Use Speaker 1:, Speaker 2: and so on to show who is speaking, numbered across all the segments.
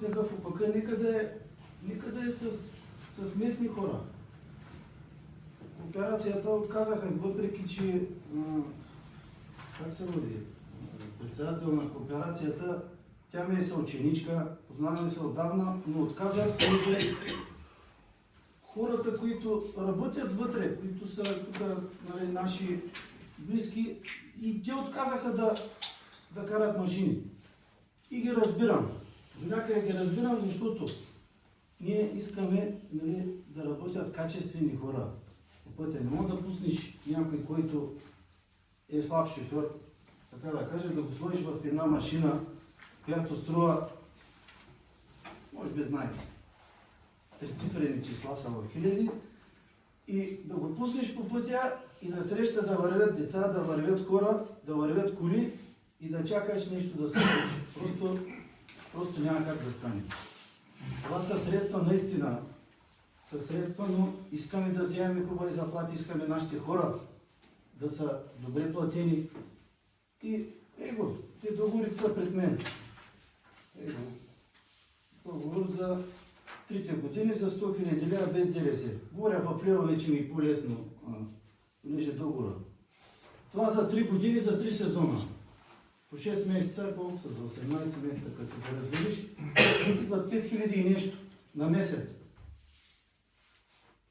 Speaker 1: в ОПК, никъде е с местни хора. Операцията отказаха, въпреки че как се води? Председател на кооперацията, тя ми е съученичка, познаваме се отдавна, но отказах, че хората, които работят вътре, които са тук, нали, наши близки, и те отказаха да карат машини. И ги разбирам. До някъде ги разбирам, защото ние искаме, нали, да работят качествени хора по пътя. Не мога да пуснеш някой, който е слаб шофьор, така да кажа, да го сложиш в една машина, която струва, може би знаете, трицифрени числа са в хиляди, и да го пуснеш по пътя и насреща да вървят деца, да вървят хора, да вървят коли и да чакаш нещо да се случи. Просто няма как да стане. Това са средства наистина, но искаме да вземем хубави заплати, искаме нашите хора да са добре платени. И его, те договорите са пред мен. Его, договор за 3 години за 100 000 лева без ДДС. Говоря в лева, вече ми е по-лесно, понеже договора. Това за 3 години, за 3 сезона. По 6 месеца, колко са за 18 месеца, като го разделиш, идват 5000 и нещо на месец.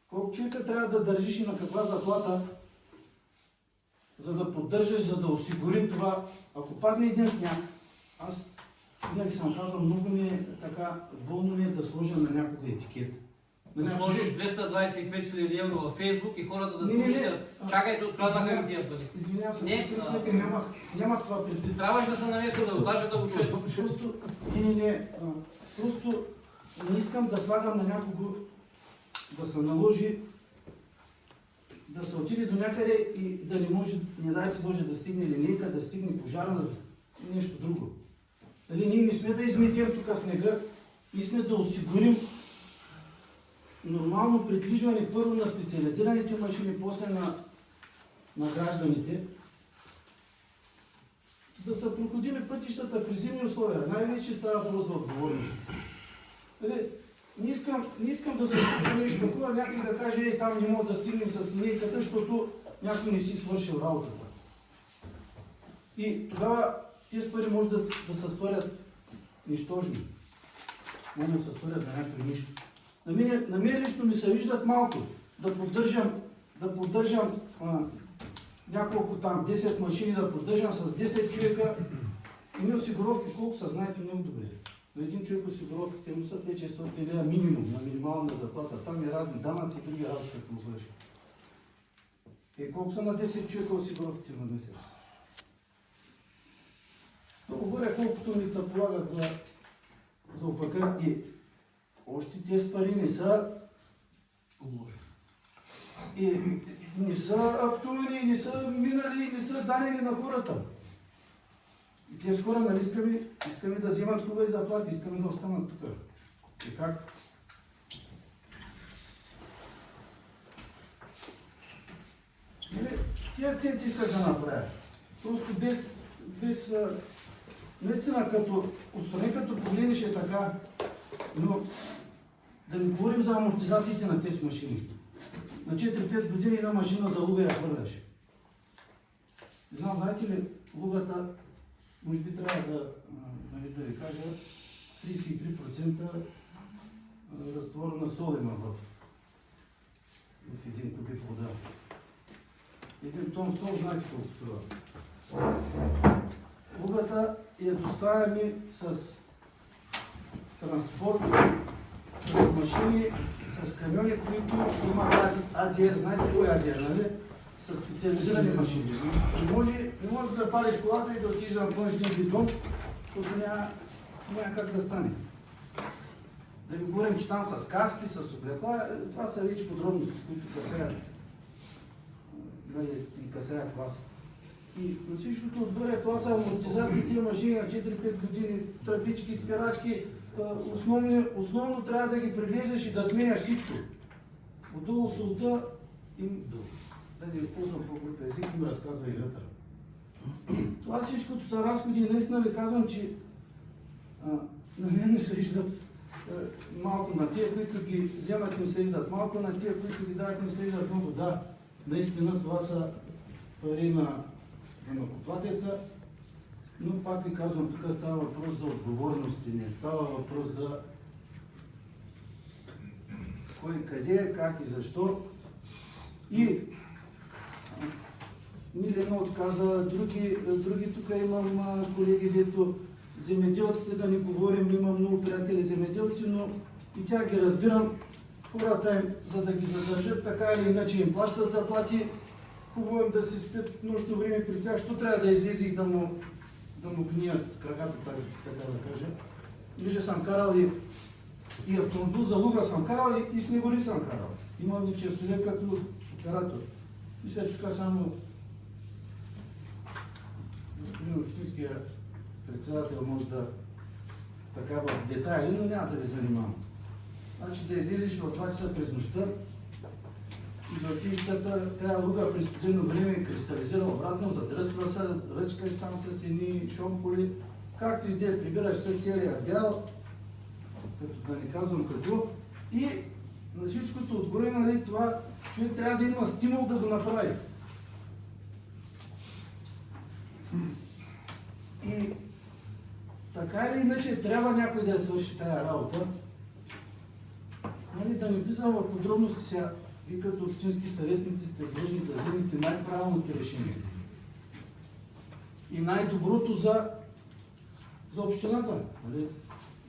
Speaker 1: Колко човека трябва да държиш и на каква заплата, за да поддържаш, за да осигурим това. Ако падне един сняг, аз винаги съм казал, много ми е така, болно ми е да сложа на някога етикет.
Speaker 2: Да сложиш 225 000 евро във Фейсбук и хората да помислят, чакайте, отказаха ги тия пари.
Speaker 1: Извинявам се, нямах това предвид.
Speaker 2: Трябваше да се намеса да откажа да го чуят.
Speaker 1: Просто не искам да слагам на някого да се наложи да се отиде до някъде и да не може, не дай се Боже, да стигне линейка, да стигне пожара, нещо друго. Нали, ние не сме да изметим тук снега, ние сме да осигурим нормално придвижване първо на специализираните машини, после на гражданите. Да са проходими пътищата при зимни условия. Най-вече става въпрос за отговорност. Нали, не искам да се случва нещо такова, някой да каже, ей, там не мога да стигнем с линейката, защото някой не си свършил работата. И тогава тези пари може да се сторят нищожни. Може да се сторят на някой нищо. На мен лично ми се виждат малко. Да поддържам няколко там, 10 машини, да поддържам с 10 човека. И осигуровки колко са, знаете много добре. На един човек осигуровките му са 500 лева минимум на минимална заплата. Там е разни данъци и други работи, като му свърши. Колко са на 10 човека осигуровките на месец? Договоря колкото ми се полагат за ОПК и още тези пари не са и не са актуални, не са минали, не са дадени на хората. И тези хора, нали, искаме да вземат хубави заплати, искаме да останат тук. И как? Тия цент исках да направя. Просто без наистина, отстрани като погледнеш е така, но да не говорим за амортизациите на тези машини. На 4-5 години една машина за луга я хвърляш. Не знам, знаете ли, лугата, може би трябва да ви кажа, 33% разтворена сол има в един кубик вода. Един тон сол, знаете колко струва. Лугата я доставяме с транспорт, с машини, с камиони, които имат АДР. Знаете кой е АДР, нали? С специализирани машини. Не може да запалиш колата и да отидеш да напълниш един бидон, защото няма как да стане. Да ви говорим, че там с каски, с облекла, това са вече подробности, които касаят вас. И на всичкото отгоре, това са амортизации, тия машини на 4-5 години, тръбички, спирачки. Основно трябва да ги преглеждаш и да сменяш всичко. Отдолу солта им, да не използвам по-груп език, им разказва и лятър. Това всичкото са разходи и наистина ви казвам, че на мен ми се виждат малко, на тия, които ги вземат, ми се виждат малко, на тия, които ги дават, ми се виждат много. Да, наистина това са пари на накоплатеца, но пак ви казвам, тук става въпрос за отговорности, не става въпрос за кой, къде, как и защо. И Милена отказа, други тук имам колеги, дето земеделците, да не говорим, имам много приятели земеделци, но и тях ги разбирам. Хората им, за да ги задържат, така или иначе им плащат заплати, хубаво им да си спят нощно време при тях, що трябва да излезе и да му гният краката, така да кажа. Вижда съм карал и автомобил за луга съм карал и снегори съм карал. Имам и часове като оператор. Мисля, че така само господин общинския председател може да така в детайли, но няма да ви занимавам. Значи да излезеш в 2 часа през нощта и да отидеш тая луга през студено време кристализира обратно, задръства се, ръчкаш там с едни шомполи, както и да прибираш се целия бял, като да не казвам като, и на всичкото отгоре, нали, това човек трябва да има стимул да го направи. И така или иначе трябва някой да я свърши тая работа. Нали, да не влизам в подробности сега, и като общински съветници сте длъжни да вземете най-правилните решения. И най-доброто за общината. Нали?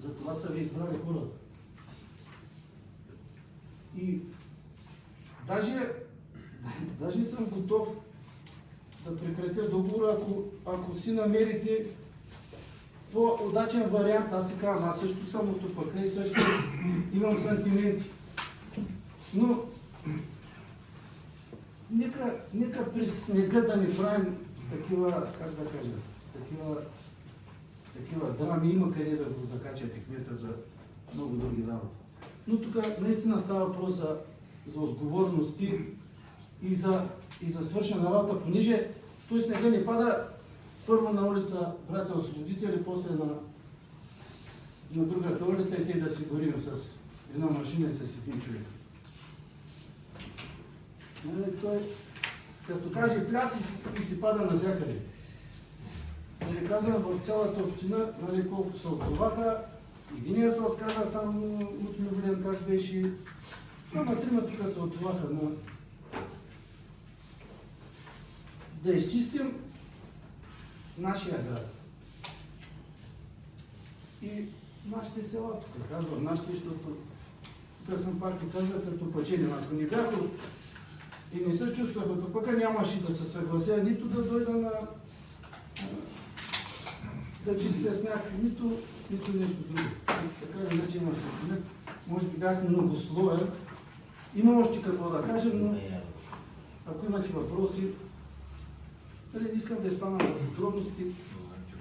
Speaker 1: За това са ви избрали хората. И даже съм готов да прекратя договора, ако си намерите по-удачен вариант. Аз си казвам, аз също съм от опака и също имам сантименти. Но нека при снега да не правим такива, как да кажа, такива драми. Има къде да го закачате кмета за много други работи. Но тук наистина става въпрос за отговорности и за свършена работа, понеже той снега не пада първо на улица Братя Освободители, после на другата улица и те да си горим с една машина и с един човек. Той, като каже пляс и си пада навсякъде. Нали, казвам, в цялата община, нали, колко се отзоваха, единия се отказа там от Люблен, как беше. Ама трима тук се отзоваха на да изчистим нашия град. И нашите села тук, казвам, нашите, защото тук съм пак казал като пъчени. Ако не бях и не се чувствах от пъка, нямаше да се съглася нито да дойда да чистя сняг, нито нещо друго. Така иначе има сентимент. Може би бях многословен. Има още какво да кажем, но ако имате въпроси, не искам да изпадам в подробности.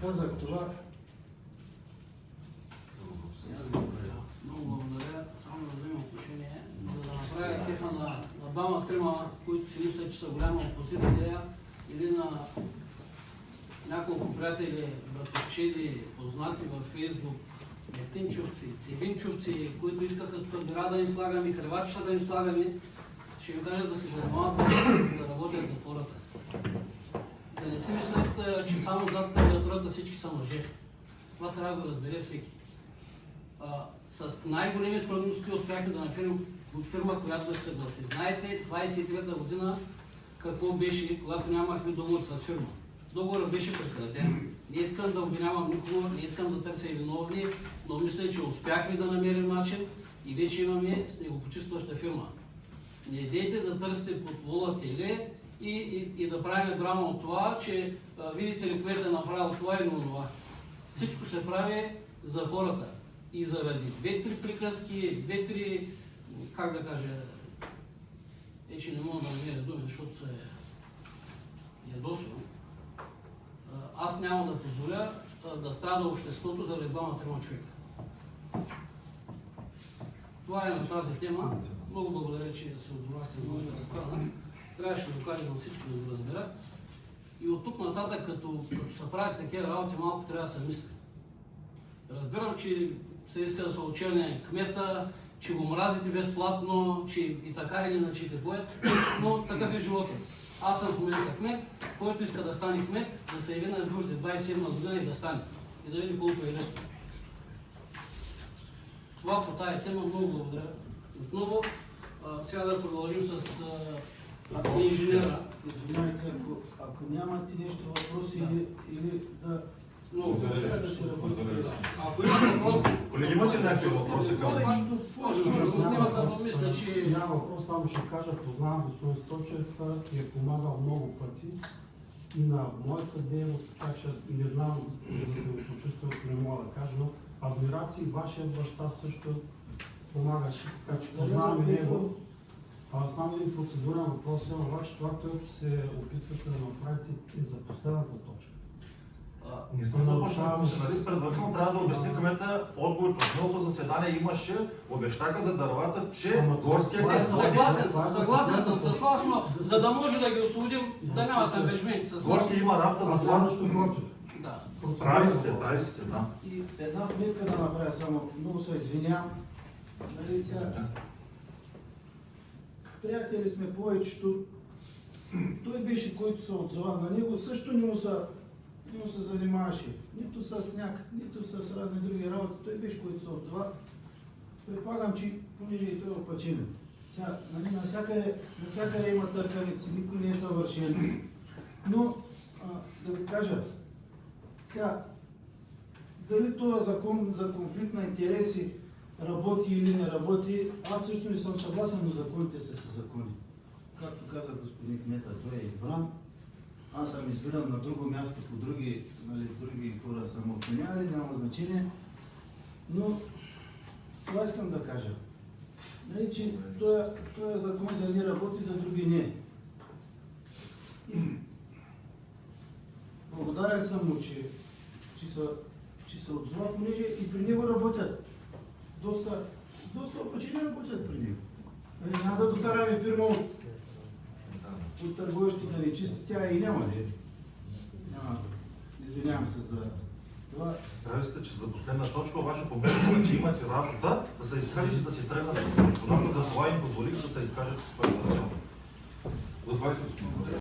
Speaker 1: Казах това.
Speaker 2: Много благодаря. Само да взема отношение, за да направя кефа на двама-трима, които си мислят, че са голяма опозиция, или на няколко приятели, братовчеди, познати във Фейсбук, метинчовци, цивинчовци, които искаха бира да им слагаме, хревачета да им слагаме, ще им кажа да се занимават да работят за хората. Да не си мислят, че само зад кандидатурата всички са мъже. Това трябва да го разбере всеки. С най-големи трудности успяхме да направим от фирма, която да се съгласи. Знаете, 23-та година какво беше, когато нямахме договор с фирма. Договорът беше прекратен. Не искам да обвинявам никого, не искам да търся и виновни, но мисля, че успяхме да намерим начин и вече имаме снегопочистваща фирма. Не дейте да търсите под вола теле и да правим драма от това, че видите ли, което е направил това или това. Всичко се прави за хората. И заради 2-3 приказки, 2-3, как да кажа, че не мога да намеря думи, защото се ядосвам. Аз няма да позволя да страда обществото заради 2-3 човека. Това е на тази тема. Много благодаря, че се отзовахте на моята покана. Трябваше да го кажа на всички да го разберат. И от тук нататък, като се правят такива работи, малко трябва да се мисли. Разбирам, че се иска да се очерне кмета, че го мразите безплатно, че и така или иначе какво е, но такъв е живота. Аз съм в момента кмет, който иска да стане кмет, да се яви на изборите 27 година и да стане. И да види колко е лесно. Това по тая тема, много благодаря. Отново, сега да продължим с инженера.
Speaker 1: Извинявайте, ако нямате нещо въпроси или да...
Speaker 2: Много благодаря.
Speaker 1: Да се работи.
Speaker 2: Да. Ако имате въпрос,
Speaker 3: Колеги, имате някакви въпроси към
Speaker 2: мисля, че...
Speaker 4: Няма въпрос, само ще кажа, познавам господин Стойчев и е помагал много пъти и на моята дейност, така че не знам за самопочувствието, не мога да кажа, но адмирации, вашия баща също помагаше, така че познавам и него. Само един процедурен въпрос е, обаче това, което се опитвате да направите е за последната точка.
Speaker 3: Не съм започнал, нали, предварително трябва да обясни кмета отговор от миналото заседание имаше, обещаха за дървата, че горският
Speaker 2: Съгласен съм с вас, но за да може да ги освободим, да нямате ангажименти с нас.
Speaker 3: горски има работа за това.
Speaker 4: нещо против.
Speaker 2: Да.
Speaker 3: Прави сте, да.
Speaker 1: И една вметка да направя само, много се извинявам. Нали, сега, приятели сме повечето. Той беше, който се отзова. На него също не му се занимаваше. Нито с сняг, нито с разни други работи. Той беше, който се отзова. Предполагам, че понеже и той е опачен. Сега, нали, навсякъде има търканици, никой не е съвършен. Но, да ви кажа, сега, дали този закон за конфликт на интереси работи или не работи, аз също не съм съгласен, но законите са си закони. Както каза господин кмета, той е избран. Аз съм избиран на друго място, по други хора са ме оценявали, няма значение. Но това искам да кажа. Нали, че този закон за едни работи, за други не. Благодарен съм му, че се отзова, понеже и при него работят. Доста опачени работят при него. Няма да докараме фирма от търгуващи да не чисти, тя и няма ли? Няма. Извинявам се за това.
Speaker 3: Прави сте, че за последна точка, обаче победите, че имате работа, да се изкажете и да се тръгнат господата, за това им позволих да се изкажат в своята работа. До 20 секунди.